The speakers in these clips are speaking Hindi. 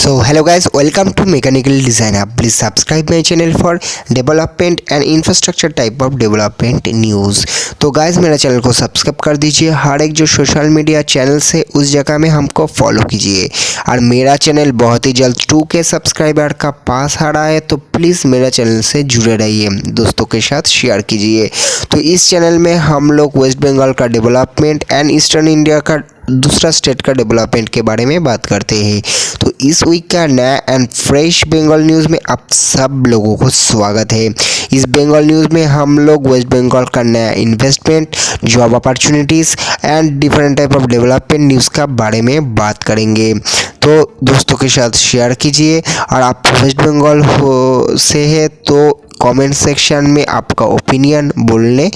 So hello guys, welcome to Mechanical Design Hub. Please subscribe my channel for development and infrastructure type of development news. तो गाइज मेरा चैनल को सब्सक्राइब कर दीजिए। हर एक जो सोशल मीडिया चैनल से उस जगह में हमको फॉलो कीजिए। और मेरा चैनल बहुत ही जल्द 2K सब्सक्राइबर का पास आ रहा है, तो प्लीज़ मेरा चैनल से जुड़े रहिए, दोस्तों के साथ शेयर कीजिए। तो इस चैनल में हम लोग वेस्ट बंगाल का डेवलपमेंट एंड ईस्टर्न इंडिया का दूसरा स्टेट का डेवलपमेंट के बारे में बात करते हैं। तो इस वीक का नया एंड फ्रेश बंगाल न्यूज़ में आप सब लोगों को स्वागत है। इस बंगाल न्यूज़ में हम लोग वेस्ट बंगाल का नया investment, job opportunities and different type of development news का बारे में बात करेंगे। तो दोस्तों के साथ शेयर कीजिए। और आप वेस्ट बंगाल से है तो कमेंट सेक्शन में आपका ओपिनियन बोलने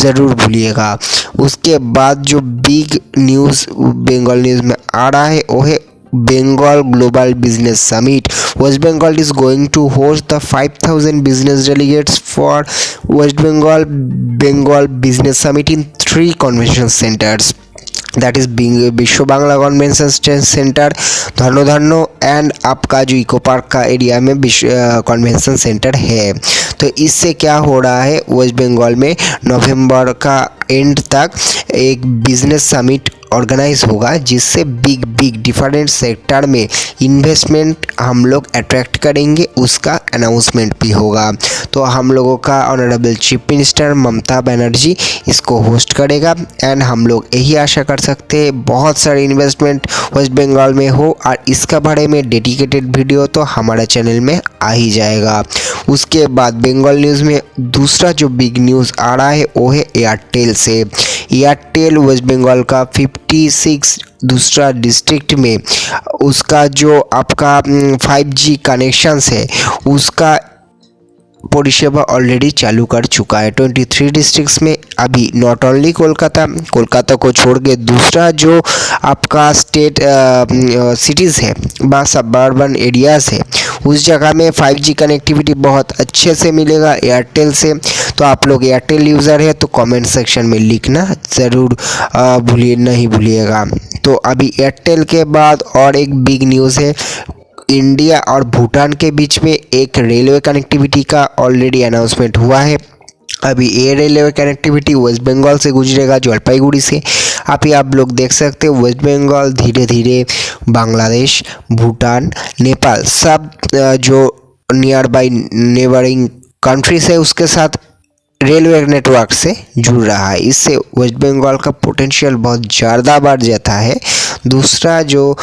ज़रूर भूलिएगा। उसके बाद जो बिग न्यूज़ बंगाल न्यूज़ में आ रहा है वो है Bengal Global Business Summit. West Bengal is going to host the 5,000 business delegates for West Bengal Business Summit in 3 convention centers. That is विश्व बांग्ला कन्वेंशन सेंटर धर्नो एंड आपका जो इको पार्क का एरिया में विश्व कन्वेंशन सेंटर है। तो इससे क्या हो रहा है, वेस्ट बंगाल में नवंबर का एंड तक एक बिजनेस समिट ऑर्गेनाइज होगा, जिससे बिग डिफरेंट सेक्टर में इन्वेस्टमेंट हम लोग अट्रैक्ट करेंगे, उसका अनाउंसमेंट भी होगा। तो हम लोगों का honourable chief minister Mamata Banerjee इसको होस्ट करेगा एंड हम लोग यही आशा कर सकते हैं बहुत सारे इन्वेस्टमेंट वेस्ट बंगाल में हो। और इसका बारे में डेडिकेटेड वीडियो तो हमारे चैनल में आ ही जाएगा। उसके बाद बंगाल न्यूज़ में दूसरा जो बिग न्यूज़ आ रहा है वो है एयरटेल से। एयरटेल वेस्ट बंगाल का 56 दूसरा डिस्ट्रिक्ट में उसका जो आपका 5G कनेक्शंस है उसका परिसेवा ऑलरेडी चालू कर चुका है 23 डिस्ट्रिक्ट्स में। अभी नॉट ओनली कोलकाता को छोड़ के दूसरा जो आपका स्टेट सिटीज़ है व सबअर्बन एरियाज़ है उस जगह में 5G कनेक्टिविटी बहुत अच्छे से मिलेगा एयरटेल से। तो आप लोग एयरटेल यूज़र है तो कमेंट सेक्शन में लिखना ज़रूर नहीं भूलिएगा। तो अभी एयरटेल के बाद और एक बिग न्यूज़ है, इंडिया और भूटान के बीच में एक रेलवे कनेक्टिविटी का ऑलरेडी अनाउंसमेंट हुआ है। अभी ये रेलवे कनेक्टिविटी वेस्ट बंगाल से गुजरेगा जलपाईगुड़ी से। अभी आप लोग देख सकते हो वेस्ट बंगाल धीरे धीरे बांग्लादेश, भूटान, नेपाल सब जो नियर बाई नेबरिंग कंट्रीज है उसके साथ रेलवे नेटवर्क से जुड़ रहा है। इससे वेस्ट बंगाल का पोटेंशियल बहुत ज़्यादा बढ़ जाता है दूसरा जो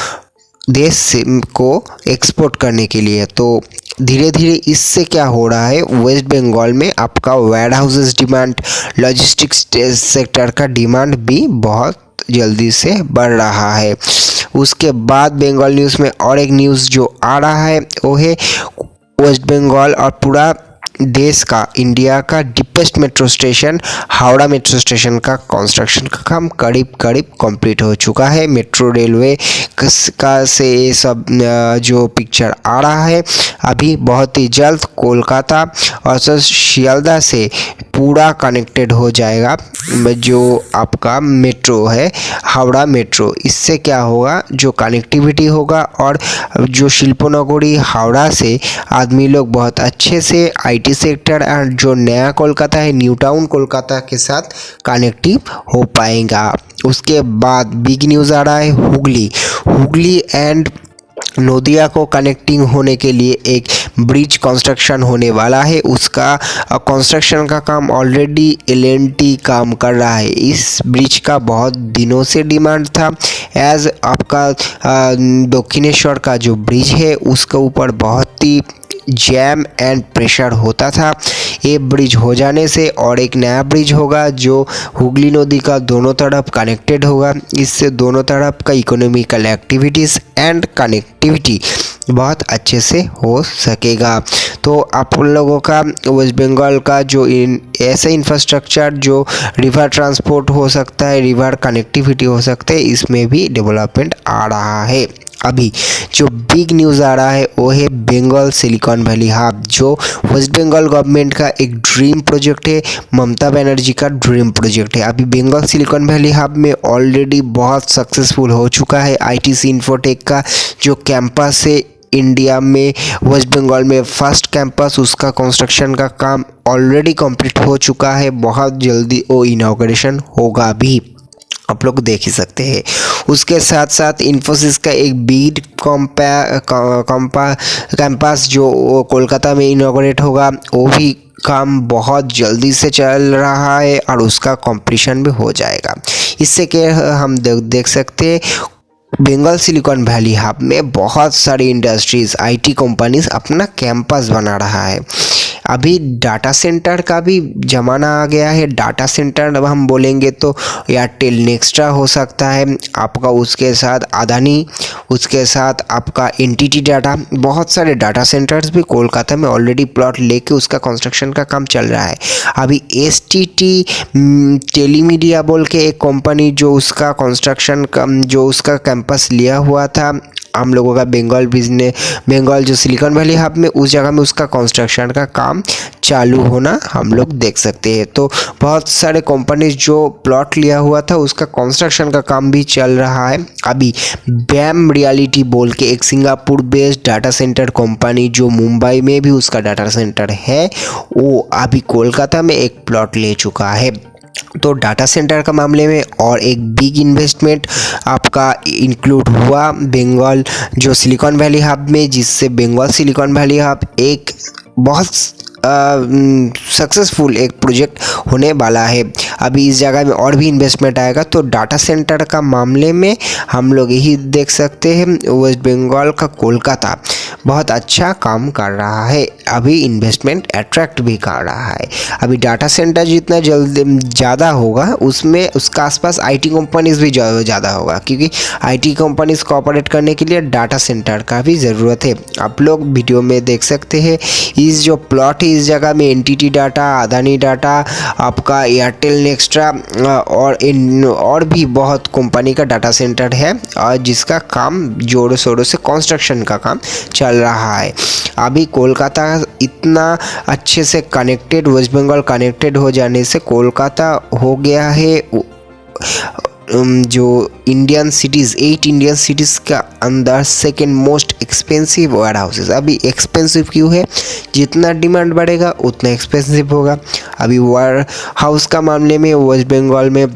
देश को एक्सपोर्ट करने के लिए। तो धीरे धीरे इससे क्या हो रहा है, वेस्ट बंगाल में आपका warehouses demand, logistics sector का डिमांड भी बहुत जल्दी से बढ़ रहा है। उसके बाद बंगाल न्यूज़ में और एक न्यूज़ जो आ रहा है वो है वेस्ट बंगाल और पूरा देश का इंडिया का deepest metro station Howrah metro station का कंस्ट्रक्शन का काम करीब कंप्लीट हो चुका है। मेट्रो रेलवे का से ये सब जो पिक्चर आ रहा है अभी बहुत ही जल्द कोलकाता और शियालदा से पूरा कनेक्टेड हो जाएगा जो आपका मेट्रो है हावड़ा मेट्रो। इससे क्या होगा, जो कनेक्टिविटी होगा और जो शिल्पनगरी हावड़ा से आदमी लोग बहुत अच्छे से IT सेक्टर और जो नया कोलकाता है न्यू टाउन कोलकाता के साथ कनेक्टिव हो पाएगा। उसके बाद बिग न्यूज़ आ रहा है हुगली एंड नदिया को कनेक्टिंग होने के लिए एक ब्रिज कंस्ट्रक्शन होने वाला है। उसका कंस्ट्रक्शन का काम ऑलरेडी L&T काम कर रहा है। इस ब्रिज का बहुत दिनों से डिमांड था, एज आपका दक्षिणेश्वर का जो ब्रिज है उसके ऊपर बहुत ही जैम एंड प्रेशर होता था। ये ब्रिज हो जाने से और एक नया ब्रिज होगा जो हुगली नदी का दोनों तरफ कनेक्टेड होगा। इससे दोनों तरफ का इकोनॉमिकल एक्टिविटीज़ एंड कनेक्टिविटी बहुत अच्छे से हो सकेगा। तो आप लोगों का वेस्ट बंगाल का जो ऐसा इंफ्रास्ट्रक्चर जो रिवर ट्रांसपोर्ट हो सकता है, रिवर कनेक्टिविटी हो सकता है, इसमें भी डेवलपमेंट आ रहा है। अभी जो बिग न्यूज़ आ रहा है वो है बंगाल सिलिकॉन वैली हब, जो वेस्ट बंगाल गवर्नमेंट का एक ड्रीम प्रोजेक्ट है, ममता बनर्जी का ड्रीम प्रोजेक्ट है। अभी बंगाल सिलिकॉन वैली हब में ऑलरेडी बहुत सक्सेसफुल हो चुका है। ITC इन्फोटेक का जो कैंपस है इंडिया में वेस्ट बंगाल में फर्स्ट कैंपस, उसका कंस्ट्रक्शन का काम ऑलरेडी कंप्लीट हो चुका है। बहुत जल्दी वो इनॉग्रेशन होगा भी, आप लोग देख ही सकते हैं। उसके साथ साथ इन्फोसिस का एक बीड कैंपस जो कोलकाता में इनॉग्रेट होगा, वो भी काम बहुत जल्दी से चल रहा है और उसका कंप्लीशन भी हो जाएगा। इससे क्या हम देख सकते हैं, बंगाल सिलिकॉन वैली हब में बहुत सारी इंडस्ट्रीज़, आईटी कंपनीज अपना कैंपस बना रहा है। अभी डाटा सेंटर का भी ज़माना आ गया है। डाटा सेंटर अब हम बोलेंगे तो एयरटेल नेक्स्ट्रा हो सकता है आपका, उसके साथ अदानी, उसके साथ आपका एनटीटी डाटा, बहुत सारे डाटा सेंटर्स भी कोलकाता में ऑलरेडी प्लॉट लेके उसका कंस्ट्रक्शन का काम चल रहा है। अभी एसटीटी टेलीमीडिया बोल के एक कंपनी जो उसका कंस्ट्रक्शन का जो उसका कैंपस लिया हुआ था हम लोगों का बंगाल जो सिलिकॉन वैली हब में, उस जगह में उसका कंस्ट्रक्शन का काम चालू होना हम लोग देख सकते हैं। तो बहुत सारे कंपनीज जो प्लॉट लिया हुआ था उसका कंस्ट्रक्शन का काम भी चल रहा है। अभी बैम रियलिटी बोल के एक Singapore based data centre company जो मुंबई में भी उसका डाटा सेंटर है, वो अभी कोलकाता में एक प्लॉट ले चुका है। तो डाटा सेंटर का मामले में और एक बिग इन्वेस्टमेंट आपका इंक्लूड हुआ बंगाल जो सिलिकॉन वैली हब में, जिससे बंगाल सिलिकॉन वैली हब एक बहुत सक्सेसफुल एक प्रोजेक्ट होने वाला है। अभी इस जगह में और भी इन्वेस्टमेंट आएगा। तो डाटा सेंटर का मामले में हम लोग यही देख सकते हैं, वेस्ट बंगाल का कोलकाता बहुत अच्छा काम कर रहा है, अभी इन्वेस्टमेंट अट्रैक्ट भी कर रहा है। अभी डाटा सेंटर जितना ज़्यादा होगा उसमें उसका आसपास आईटी कंपनीज भी ज़्यादा होगा, क्योंकि आईटी कंपनीज कोऑपरेट करने के लिए डाटा सेंटर का भी ज़रूरत है। आप लोग वीडियो में देख सकते हैं इस जो प्लॉट है, इस जगह में एनटीटी डाटा, अदानी डाटा, आपका एयरटेल नेक्स्ट्रा और भी बहुत कंपनी का डाटा सेंटर है, और जिसका काम जोरों शोरों से कंस्ट्रक्शन का काम चल रहा है। अभी कोलकाता इतना अच्छे से कनेक्टेड, वेस्ट बंगाल कनेक्टेड हो जाने से कोलकाता हो गया है जो इंडियन सिटीज़ 8 इंडियन सिटीज़ का अंदर second most expensive warehouses. अभी एक्सपेंसिव क्यों है? जितना डिमांड बढ़ेगा उतना एक्सपेंसिव होगा। अभी वेयर हाउस का मामले में वेस्ट बंगाल में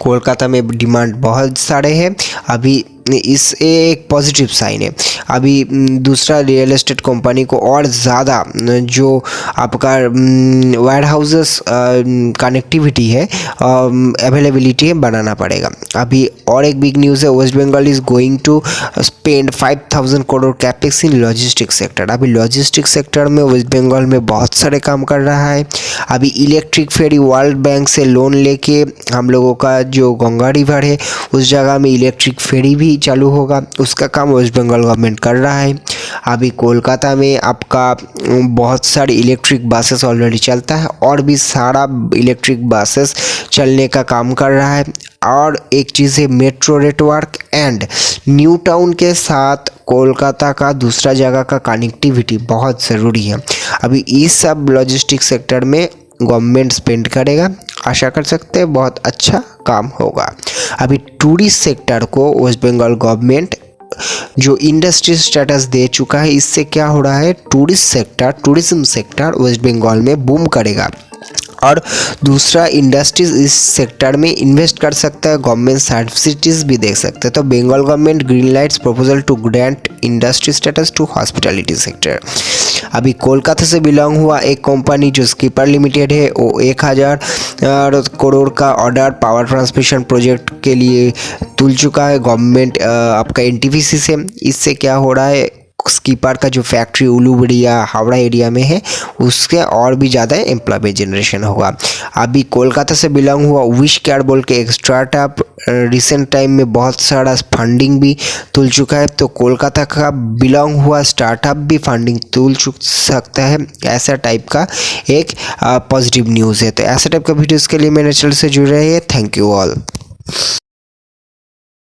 कोलकाता में डिमांड बहुत सारे हैं। अभी इस एक पॉजिटिव साइन है। अभी दूसरा रियल एस्टेट कंपनी को और ज़्यादा जो आपका वेयर हाउसेस कनेक्टिविटी है, अवेलेबिलिटी है, बनाना पड़ेगा। अभी और एक बिग न्यूज़ है, West Bengal is going to spend 5000 crore capex in logistic sector. अभी लॉजिस्टिक सेक्टर में वेस्ट बंगाल में बहुत सारे काम कर रहा है। अभी इलेक्ट्रिक फेरी वर्ल्ड बैंक से लोन लेके हम लोगों का जो गंगा रिवर है उस जगह में इलेक्ट्रिक फेरी भी चालू होगा, उसका काम वेस्ट बंगाल गवर्नमेंट कर रहा है। अभी कोलकाता में आपका बहुत सारी इलेक्ट्रिक बसेस ऑलरेडी चलता है, और भी सारा इलेक्ट्रिक बसेस चलने का काम कर रहा है। और एक चीज़ है metro network and new town के साथ कोलकाता का दूसरा जगह का कनेक्टिविटी बहुत ज़रूरी है। अभी इस सब लॉजिस्टिक सेक्टर में गवर्नमेंट स्पेंड करेगा, आशा कर सकते हैं बहुत अच्छा काम होगा। अभी टूरिस्ट सेक्टर को वेस्ट बंगाल गवर्नमेंट जो इंडस्ट्री स्टेटस दे चुका है, इससे क्या हो रहा है, टूरिज्म सेक्टर वेस्ट बंगाल में बूम करेगा, और दूसरा इंडस्ट्रीज इस सेक्टर में इन्वेस्ट कर सकता है, गवर्नमेंट सब्सिडीज भी दे सकते हैं। तो Bengal government green lights proposal to grant industry status to hospitality sector. अभी कोलकाता से बिलोंग हुआ एक कंपनी जो स्कीपर लिमिटेड है, वो 1000 करोड़ का ऑर्डर पावर ट्रांसमिशन प्रोजेक्ट के लिए तुल चुका है गवर्नमेंट आपका एनटीपीसी से। इससे क्या हो रहा है, स्कीपर का जो फैक्ट्री उलूबड़िया हावड़ा एरिया में है उसके और भी ज़्यादा एम्प्लॉयमेंट जनरेशन होगा। अभी कोलकाता से बिलोंग हुआ विश केयर बोल के एक स्टार्टअप रिसेंट टाइम में बहुत सारा फंडिंग भी तुल चुका है। तो कोलकाता का बिलोंग हुआ स्टार्टअप भी फंडिंग तुल सकता है, ऐसा टाइप का एक पॉजिटिव न्यूज़ है। तो ऐसा टाइप का वीडियोज़ के लिए मेरे चैनल से जुड़ रहे हैं। Thank you all.